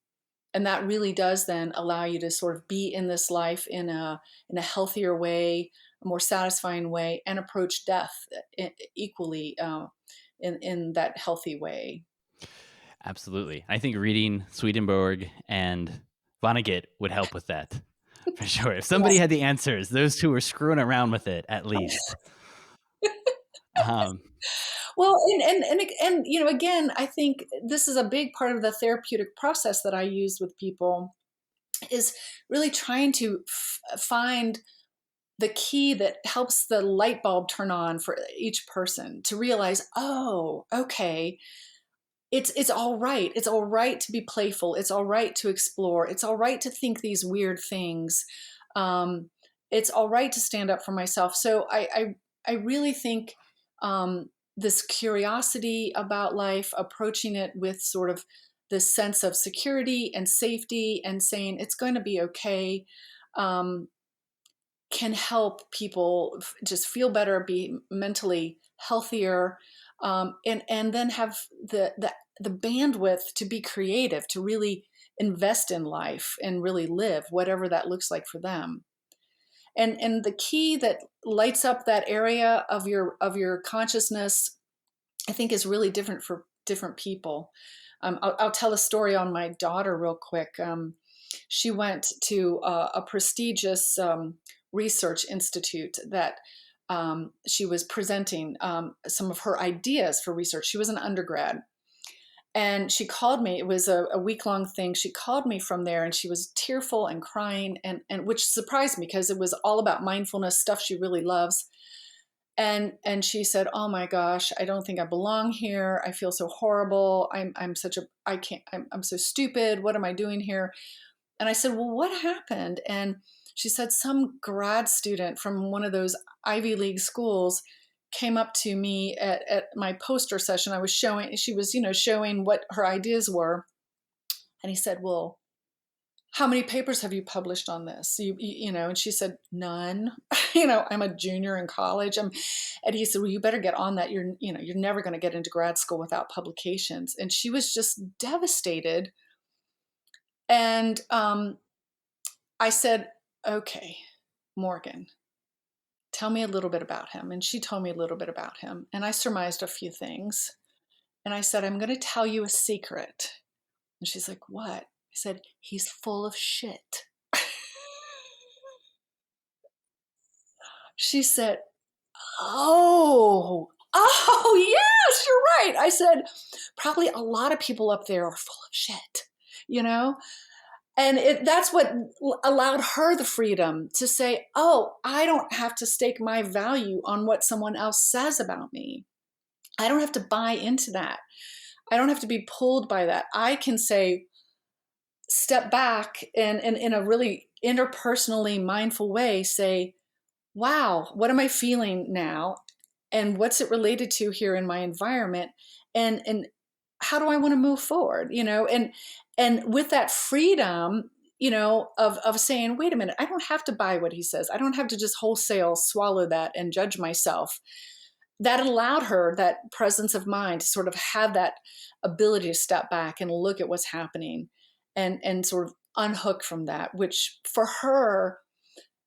And that really does then allow you to sort of be in this life in a healthier way, a more satisfying way, and approach death equally in that healthy way. Absolutely. I think reading Swedenborg and Vonnegut would help with that for sure. If somebody Yes. had the answers, those two were screwing around with it at least. Um, Well, and again, I think this is a big part of the therapeutic process that I use with people, is really trying to find the key that helps the light bulb turn on for each person to realize, oh, okay, it's all right. It's all right to be playful. It's all right to explore. It's all right to think these weird things. Um, it's all right to stand up for myself. So I really think this curiosity about life, approaching it with sort of this sense of security and safety, and saying it's going to be okay, um, can help people just feel better, be mentally healthier, and then have the bandwidth to be creative, to really invest in life and really live whatever that looks like for them. And the key that lights up that area of your consciousness, I think, is really different for different people. I'll tell a story on my daughter real quick. She went to a prestigious research institute that she was presenting some of her ideas for research. She was an undergrad. And she called me. It was a week-long thing. She called me from there, and she was tearful and crying, and which surprised me because it was all about mindfulness, stuff she really loves. And she said, "Oh my gosh, I don't think I belong here. I feel so horrible. I'm such a I can't I'm so stupid. What am I doing here?" And I said, "Well, what happened?" And she said some grad student from one of those Ivy League schools came up to me at my poster session. I was showing, she was, showing what her ideas were. And he said, "Well, how many papers have you published on this?" And she said, "None." I'm a junior in college. And he said, "Well, you better get on that. You're never going to get into grad school without publications." And she was just devastated. And I said, "Okay, Morgan, tell me a little bit about him." And she told me a little bit about him. And I surmised a few things. And I said, "I'm going to tell you a secret." And she's like, "What?" I said, "He's full of shit." She said, oh, yes, you're right. I said, "Probably a lot of people up there are full of shit, you know? And that's what allowed her the freedom to say, "Oh, I don't have to stake my value on what someone else says about me. I don't have to buy into that. I don't have to be pulled by that. I can say, step back and in a really interpersonally mindful way, say, wow, what am I feeling now? And what's it related to here in my environment? And how do I want to move forward?" And with that freedom, of saying, "Wait a minute, I don't have to buy what he says. I don't have to just wholesale swallow that and judge myself." That allowed her that presence of mind to sort of have that ability to step back and look at what's happening and sort of unhook from that, which for her,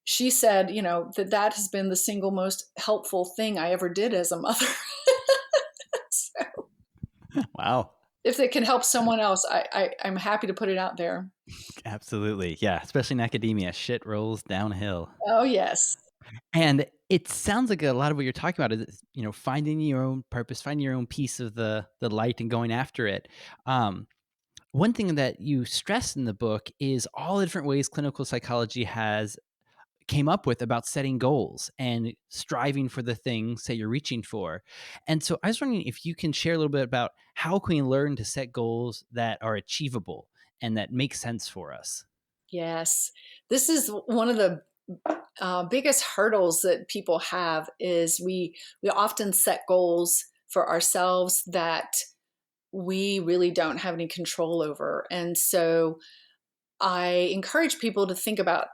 she said, that has been the single most helpful thing I ever did as a mother. So Wow. if it can help someone else, I'm happy to put it out there. Absolutely. Yeah. Especially in academia, shit rolls downhill. Oh, yes. And it sounds like a lot of what you're talking about is, finding your own purpose, finding your own piece of the light and going after it. One thing that you stress in the book is all the different ways clinical psychology has came up with about setting goals and striving for the things that you're reaching for. And so I was wondering if you can share a little bit about how can we learn to set goals that are achievable and that make sense for us. Yes. This is one of the biggest hurdles that people have is we often set goals for ourselves that we really don't have any control over. And so I encourage people to think about,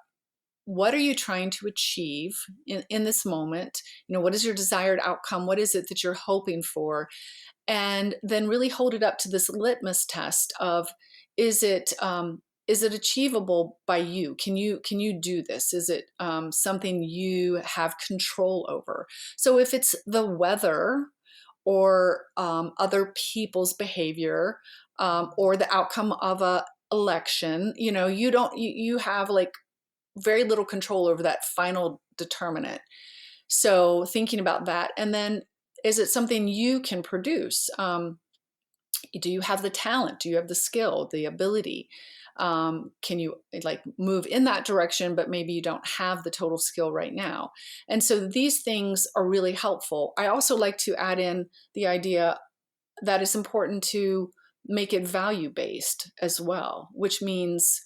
what are you trying to achieve in this moment? What is your desired outcome? What is it that you're hoping for? And then really hold it up to this litmus test of, is it achievable by you? Can you do this? Is it something you have control over? So if it's the weather or other people's behavior, or the outcome of a election, you have like very little control over that final determinant. So thinking about that, and then, is it something you can produce? Do you have the talent? Do you have the skill, the ability? Can you like move in that direction, but maybe you don't have the total skill right now? And so these things are really helpful. I also like to add in the idea that it's important to make it value-based as well, which means,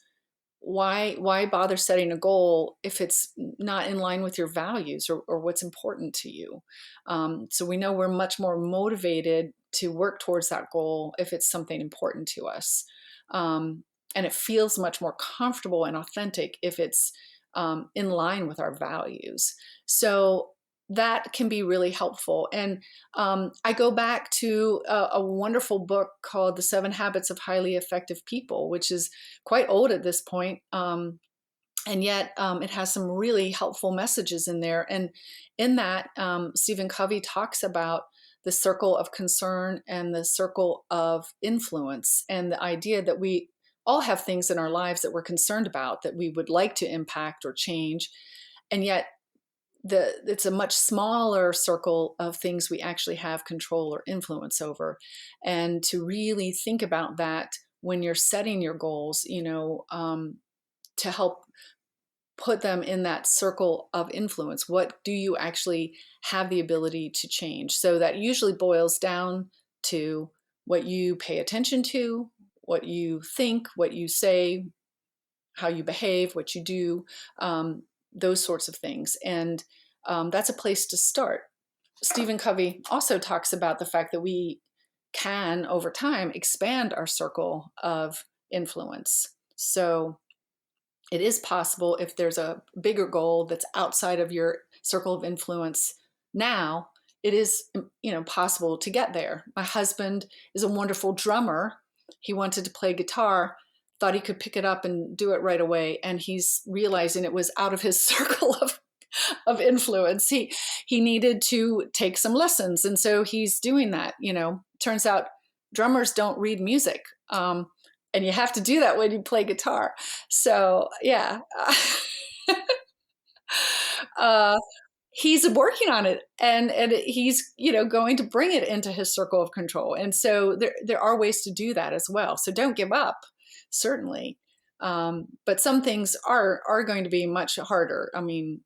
why bother setting a goal if it's not in line with your values or what's important to you? So we know we're much more motivated to work towards that goal if it's something important to us. And it feels much more comfortable and authentic if it's in line with our values. So that can be really helpful. And I go back to a wonderful book called The 7 Habits of Highly Effective People, which is quite old at this point. And yet it has some really helpful messages in there. And in that, Stephen Covey talks about the circle of concern and the circle of influence, and the idea that we all have things in our lives that we're concerned about, that we would like to impact or change. And yet it's a much smaller circle of things we actually have control or influence over. And to really think about that when you're setting your goals, to help put them in that circle of influence. What do you actually have the ability to change? So that usually boils down to what you pay attention to, what you think, what you say, how you behave, what you do, those sorts of things. And that's a place to start. Stephen Covey also talks about the fact that we can, over time, expand our circle of influence. So it is possible, if there's a bigger goal that's outside of your circle of influence now, it is, possible to get there. My husband is a wonderful drummer. He wanted to play guitar, thought he could pick it up and do it right away, and he's realizing it was out of his circle of influence. He needed to take some lessons, and so he's doing that. Turns out drummers don't read music. And you have to do that when you play guitar. So yeah, uh, he's working on it, and he's going to bring it into his circle of control. And so there are ways to do that as well. So don't give up, certainly. But some things are going to be much harder. I mean,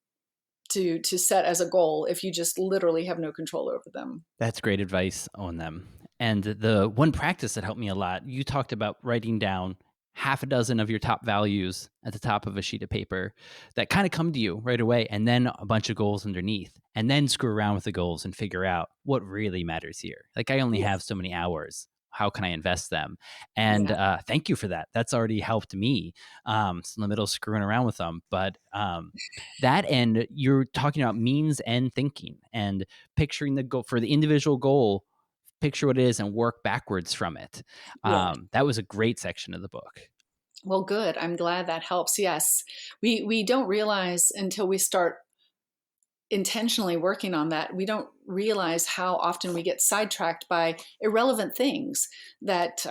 to set as a goal if you just literally have no control over them. That's great advice on them. And the one practice that helped me a lot, you talked about writing down half a dozen of your top values at the top of a sheet of paper that kind of come to you right away, and then a bunch of goals underneath, and then screw around with the goals and figure out what really matters here. Like, I only Yes. have so many hours. How can I invest them? And Yeah. thank you for that. That's already helped me. It's in the middle of screwing around with them. But that, and you're talking about means and thinking and picturing the goal for the individual goal, picture what it is and work backwards from it. Yeah. That was a great section of the book. Well, good. I'm glad that helps. Yes. We don't realize until we start intentionally working on that, we don't realize how often we get sidetracked by irrelevant things that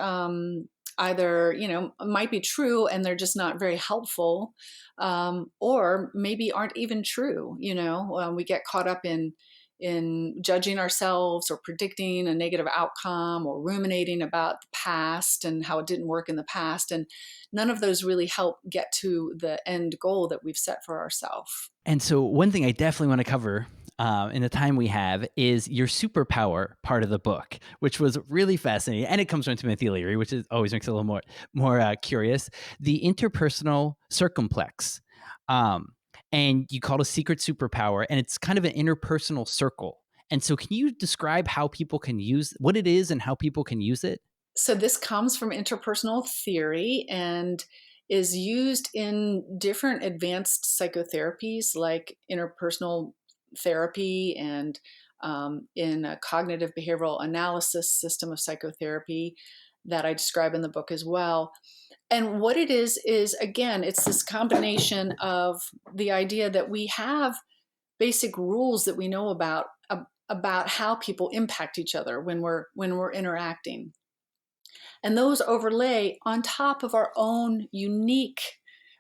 either might be true and they're just not very helpful, or maybe aren't even true. We get caught up in judging ourselves or predicting a negative outcome or ruminating about the past and how it didn't work in the past, and none of those really help get to the end goal that we've set for ourselves. And so one thing I definitely want to cover in the time we have is your superpower part of the book, which was really fascinating. And it comes from Timothy Leary, which is always makes it a little more curious. The interpersonal circumplex. And you call it a secret superpower, and it's kind of an interpersonal circle. And so can you describe how people can use what it is and how people can use it? So this comes from interpersonal theory and is used in different advanced psychotherapies like interpersonal therapy, and in a cognitive behavioral analysis system of psychotherapy that I describe in the book as well. And what it is again, it's this combination of the idea that we have basic rules that we know about how people impact each other when we're interacting. And those overlay on top of our own unique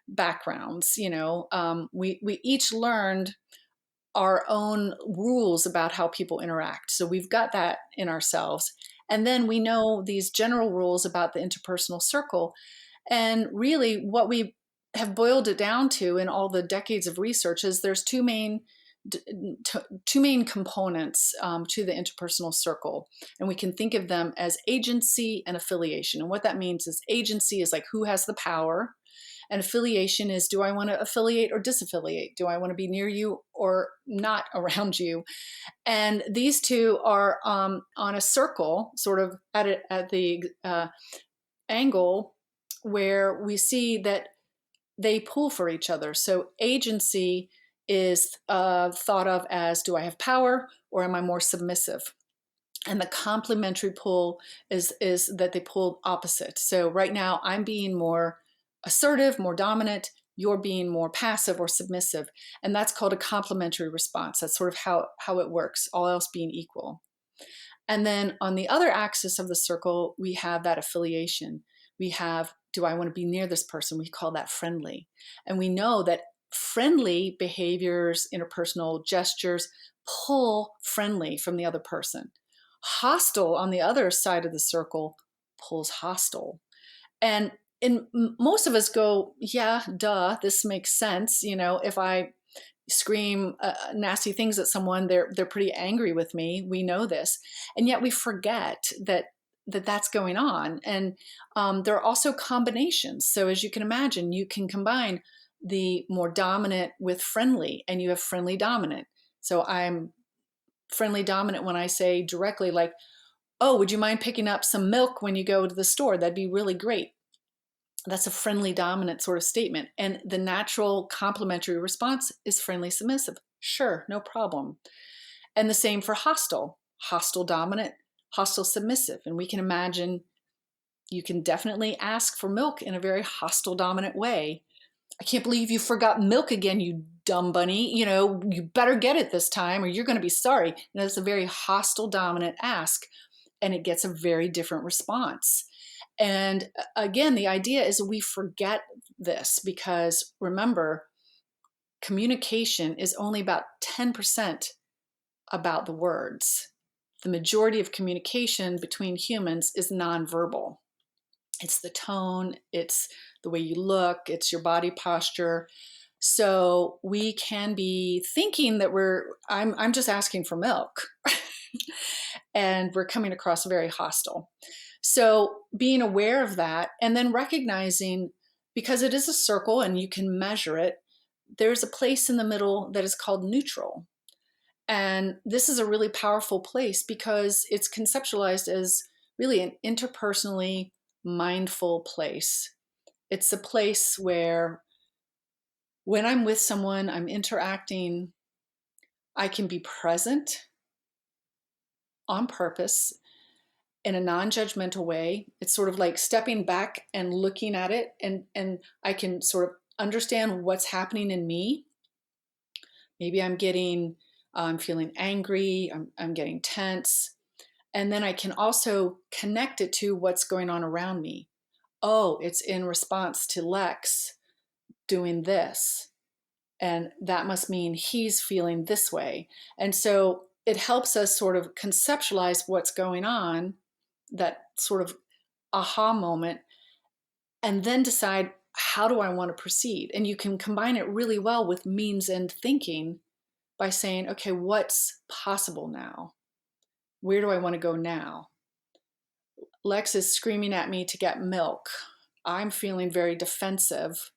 backgrounds. We each learned our own rules about how people interact. So we've got that in ourselves. And then we know these general rules about the interpersonal circle. And really, what we have boiled it down to in all the decades of research is there's two main components to the interpersonal circle, and we can think of them as agency and affiliation. And what that means is agency is like who has the power, and affiliation is do I want to affiliate or disaffiliate? Do I want to be near you or not around you? And these two are on a circle, sort of at the angle where we see that they pull for each other. So agency is thought of as, do I have power or am I more submissive? And the complementary pull is that they pull opposite. So right now I'm being more assertive, more dominant. You're being more passive or submissive. And that's called a complementary response. That's sort of how it works, all else being equal. And then on the other axis of the circle, we have that affiliation. We have, do I want to be near this person? We call that friendly. And we know that friendly behaviors, interpersonal gestures, pull friendly from the other person. Hostile on the other side of the circle pulls hostile. And most of us go, yeah, duh, this makes sense. If I scream nasty things at someone, they're pretty angry with me. We know this, and yet we forget that's going on. And there are also combinations. So as you can imagine, you can combine the more dominant with friendly, and you have friendly dominant. So I'm friendly dominant when I say directly, like, oh, would you mind picking up some milk when you go to the store? That'd be really great. That's a friendly dominant sort of statement. And the natural complementary response is friendly submissive. Sure, no problem. And the same for hostile. Hostile dominant, hostile submissive. And we can imagine you can definitely ask for milk in a very hostile dominant way. I can't believe you forgot milk again, you dumb bunny. You better get it this time or you're going to be sorry. That's a very hostile dominant ask, and it gets a very different response. And again, the idea is we forget this because remember, communication is only about 10% about the words. The majority of communication between humans is nonverbal. It's the tone, it's the way you look, it's your body posture. So we can be thinking that I'm just asking for milk and we're coming across very hostile. So being aware of that and then recognizing, because it is a circle and you can measure it, there's a place in the middle that is called neutral. And this is a really powerful place because it's conceptualized as really an interpersonally mindful place. It's a place where when I'm with someone, I'm interacting, I can be present on purpose in a non-judgmental way. It's sort of like stepping back and looking at it, and I can sort of understand what's happening in me. Maybe I'm feeling angry, I'm getting tense, and then I can also connect it to what's going on around me. Oh, it's in response to Lex doing this, and that must mean he's feeling this way. And so it helps us sort of conceptualize what's going on, that sort of aha moment, and then decide, how do I want to proceed? And you can combine it really well with means and thinking by saying, okay, what's possible now? Where do I want to go now? Lex is screaming at me to get milk. I'm feeling very defensive.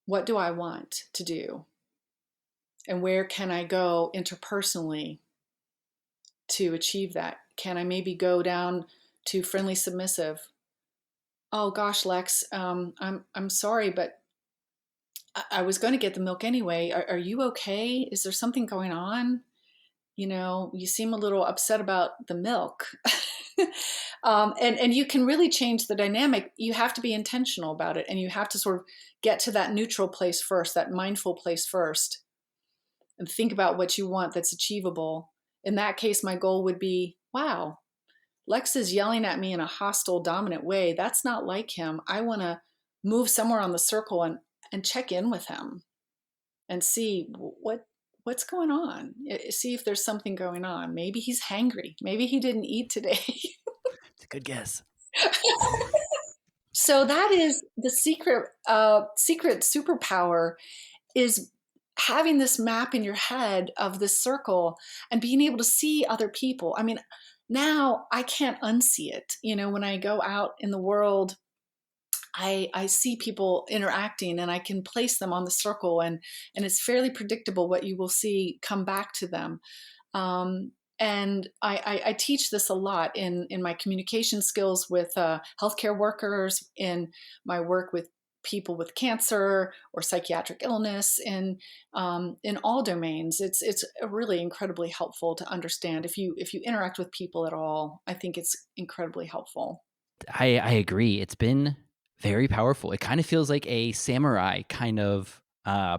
What do I want to do? And where can I go interpersonally to achieve that? Can I maybe go down to friendly submissive? Oh gosh, Lex, I'm sorry, but I was going to get the milk anyway. Are you okay? Is there something going on? You seem a little upset about the milk. And you can really change the dynamic. You have to be intentional about it, and you have to sort of get to that neutral place first, that mindful place first, and think about what you want that's achievable. In that case, my goal would be, wow, Lex is yelling at me in a hostile, dominant way. That's not like him. I want to move somewhere on the circle and check in with him and see what's going on. See if there's something going on. Maybe he's hangry. Maybe he didn't eat today. It's a good guess. So that is the secret superpower, is having this map in your head of this circle and being able to see other people. I mean, now I can't unsee it. When I go out in the world, I see people interacting and I can place them on the circle, and it's fairly predictable what you will see come back to them. And I teach this a lot in my communication skills with healthcare workers, in my work with people with cancer or psychiatric illness in all domains. It's really incredibly helpful to understand. If you interact with people at all, I think it's incredibly helpful. I agree. It's been very powerful. It kind of feels like a samurai kind of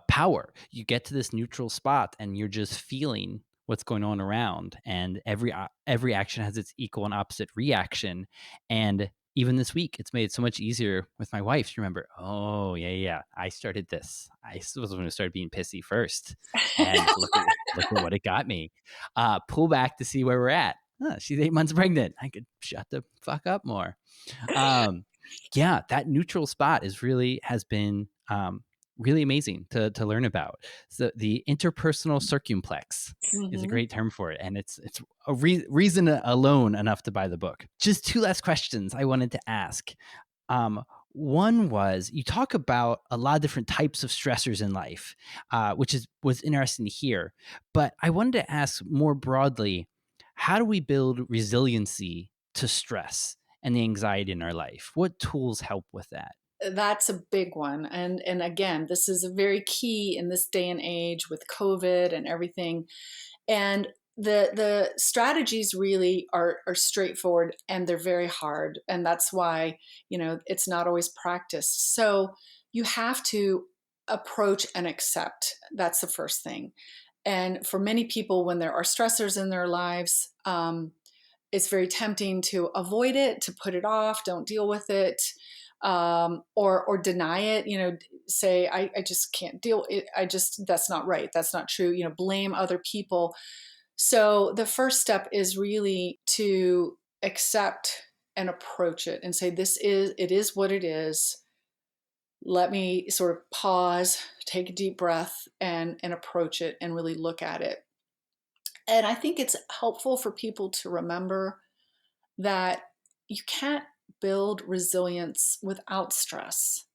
power. You get to this neutral spot and you're just feeling what's going on around, and every action has its equal and opposite reaction. And even this week, it's made it so much easier with my wife to remember, oh, yeah, I started this. Was the one who started being pissy first. And look at what it got me. Pull back to see where we're at. She's 8 months pregnant. I could shut the fuck up more. Yeah, that neutral spot has been really amazing to learn about. So the interpersonal circumplex is a Mm-hmm. great term for it, and it's a reason alone enough to buy the book. Just two last questions I wanted to ask. One was, you talk about a lot of different types of stressors in life, which was interesting to hear. But I wanted to ask more broadly, how do we build resiliency to stress and the anxiety in our life? What tools help with that? That's a big one. And again, this is a very key in this day and age with COVID and everything. And the strategies really are straightforward, and they're very hard. And that's why, it's not always practiced. So you have to approach and accept. That's the first thing. And for many people, when there are stressors in their lives, it's very tempting to avoid it, to put it off, don't deal with it, or deny it. Say I just can't deal. That's not right. That's not true. Blame other people. So the first step is really to accept and approach it and say, it is what it is. Let me sort of pause, take a deep breath, and approach it and really look at it. And I think it's helpful for people to remember that you can't build resilience without stress.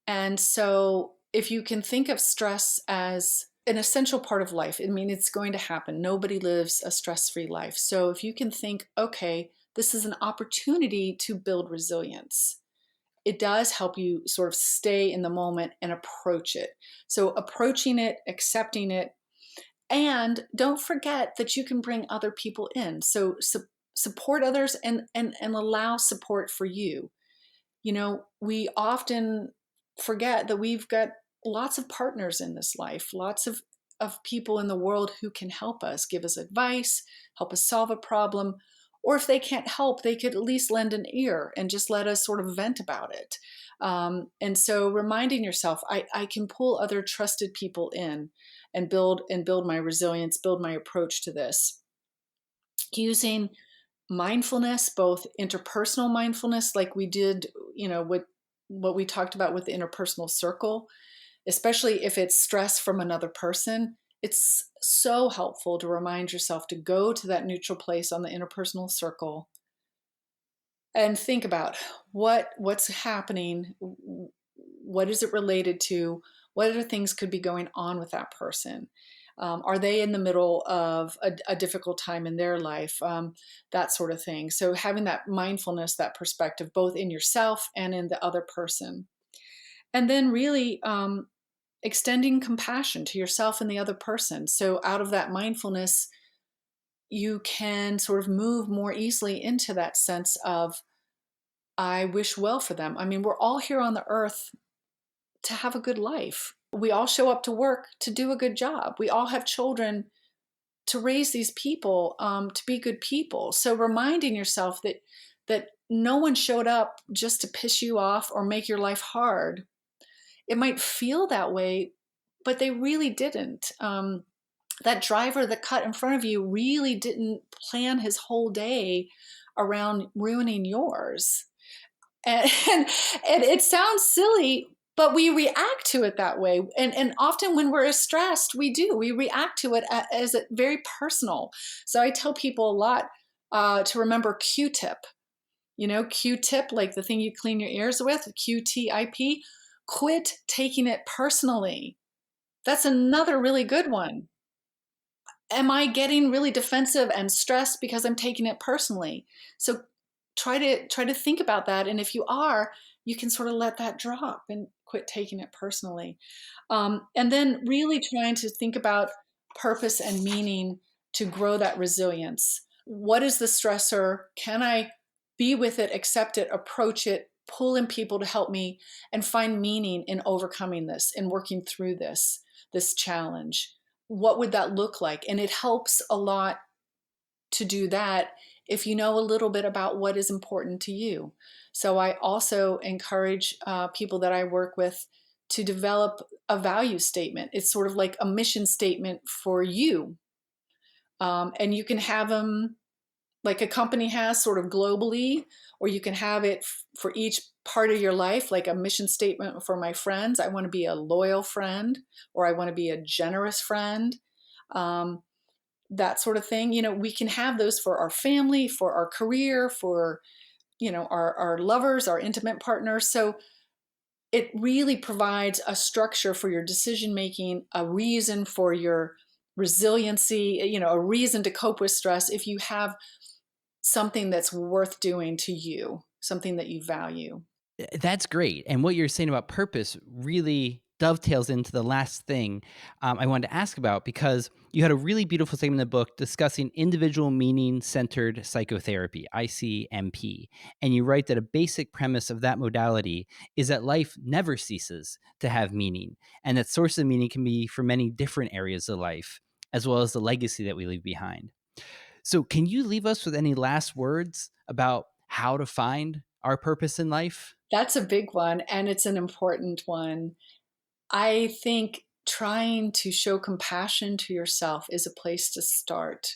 And so if you can think of stress as an essential part of life, I mean, it's going to happen. Nobody lives a stress-free life. So if you can think, okay, this is an opportunity to build resilience, it does help you sort of stay in the moment and approach it. So approaching it, accepting it, and don't forget that you can bring other people in. So support others and allow support for you. We often forget that we've got lots of partners in this life, lots of people in the world who can help us, give us advice, help us solve a problem. Or if they can't help, they could at least lend an ear and just let us sort of vent about it. And so reminding yourself, I can pull other trusted people in and build my resilience, build my approach to this. Using mindfulness, both interpersonal mindfulness, like we did, what we talked about with the interpersonal circle, especially if it's stress from another person. It's so helpful to remind yourself to go to that neutral place on the interpersonal circle and think about what's happening, what is it related to, what other things could be going on with that person. Are they in the middle of a difficult time in their life? That sort of thing. So having that mindfulness, that perspective, both in yourself and in the other person. And then really extending compassion to yourself and the other person. So out of that mindfulness, you can sort of move more easily into that sense of, I wish well for them. I mean, we're all here on the earth to have a good life. We all show up to work to do a good job. We all have children to raise these people to be good people. So reminding yourself that no one showed up just to piss you off or make your life hard. It might feel that way, but they really didn't. That driver that cut in front of you really didn't plan his whole day around ruining yours. And it sounds silly, but we react to it that way. And often when we're stressed, we react to it as a very personal. So I tell people a lot to remember Q-tip. Q-tip, like the thing you clean your ears with, Q-T-I-P. Quit taking it personally. That's another really good one. Am I getting really defensive and stressed because I'm taking it personally? So try to think about that. And if you are, you can sort of let that drop and quit taking it personally. And then really trying to think about purpose and meaning to grow that resilience. What is the stressor? Can I be with it, accept it, approach it, pull in people to help me, and find meaning in overcoming this and working through this challenge? What would that look like? And it helps a lot to do that if you know a little bit about what is important to you. So I also encourage people that I work with to develop a value statement. It's sort of like a mission statement for you. And you can have them like a company has sort of globally, or you can have it for each part of your life, like a mission statement for my friends. I want to be a loyal friend, or I want to be a generous friend. That sort of thing. We can have those for our family, for our career, for, our lovers, our intimate partners. So it really provides a structure for your decision-making, a reason for your resiliency, a reason to cope with stress if you have something that's worth doing to you, something that you value. That's great. And what you're saying about purpose really dovetails into the last thing I wanted to ask about, because you had a really beautiful segment in the book discussing individual meaning-centered psychotherapy, ICMP. And you write that a basic premise of that modality is that life never ceases to have meaning, and that source of meaning can be for many different areas of life, as well as the legacy that we leave behind. So can you leave us with any last words about how to find our purpose in life? That's a big one, and it's an important one. I think trying to show compassion to yourself is a place to start,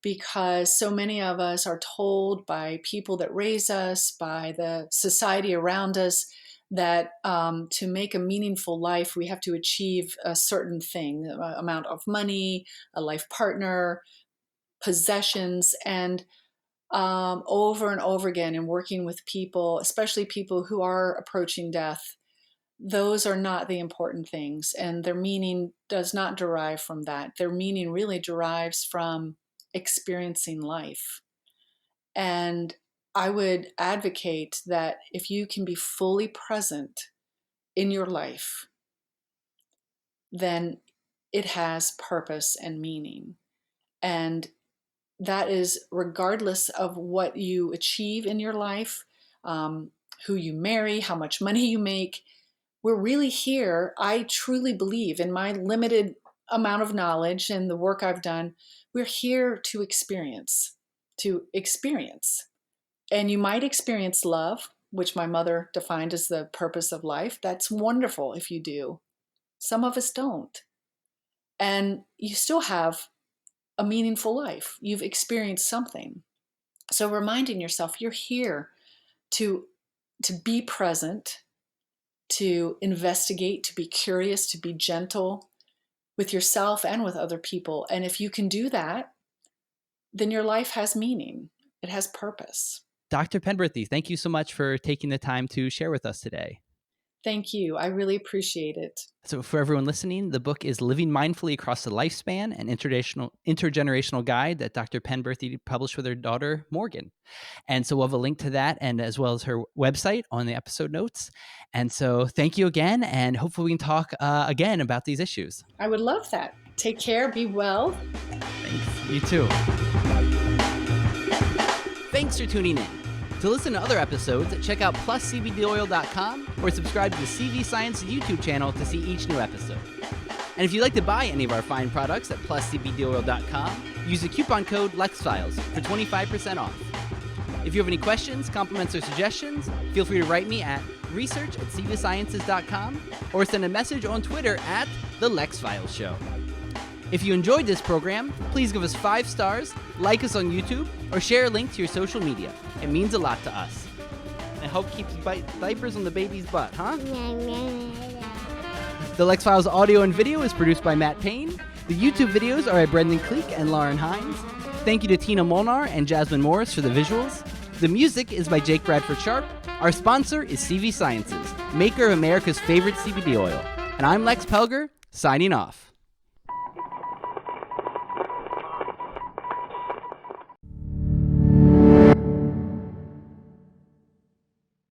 because so many of us are told by people that raise us, by the society around us, that to make a meaningful life, we have to achieve a certain thing, amount of money, a life partner, possessions. And over and over again in working with people, especially people who are approaching death, those are not the important things. And their meaning does not derive from that. Their meaning really derives from experiencing life. And I would advocate that if you can be fully present in your life, then it has purpose and meaning. And that is regardless of what you achieve in your life, who you marry, how much money you make. We're really here. I truly believe, in my limited amount of knowledge and the work I've done, we're here to experience. And you might experience love, which my mother defined as the purpose of life. That's wonderful if you do. Some of us don't. And you still have a meaningful life. You've experienced something. So reminding yourself you're here to be present, to investigate, to be curious, to be gentle with yourself and with other people. And if you can do that, then your life has meaning. It has purpose. Dr. Penberthy, thank you so much for taking the time to share with us today. Thank you. I really appreciate it. So for everyone listening, the book is Living Mindfully Across the Lifespan, an intergenerational guide that Dr. Penberthy published with her daughter, Morgan. And so we'll have a link to that, and as well as her website on the episode notes. And so thank you again, and hopefully we can talk again about these issues. I would love that. Take care. Be well. Thanks. You too. Thanks for tuning in. To listen to other episodes, check out pluscbdoil.com or subscribe to the CV Science YouTube channel to see each new episode. And if you'd like to buy any of our fine products at pluscbdoil.com, use the coupon code Lex Files for 25% off. If you have any questions, compliments, or suggestions, feel free to write me at research@cvsciences.com or send a message on Twitter at The Lex Files Show. If you enjoyed this program, please give us 5 stars, like us on YouTube, or share a link to your social media. It means a lot to us. And I hope keeps diapers on the baby's butt, huh? The Lex Files audio and video is produced by Matt Payne. The YouTube videos are by Brendan Cleek and Lauren Hines. Thank you to Tina Molnar and Jasmine Morris for the visuals. The music is by Jake Bradford Sharp. Our sponsor is CV Sciences, maker of America's favorite CBD oil. And I'm Lex Pelger, signing off.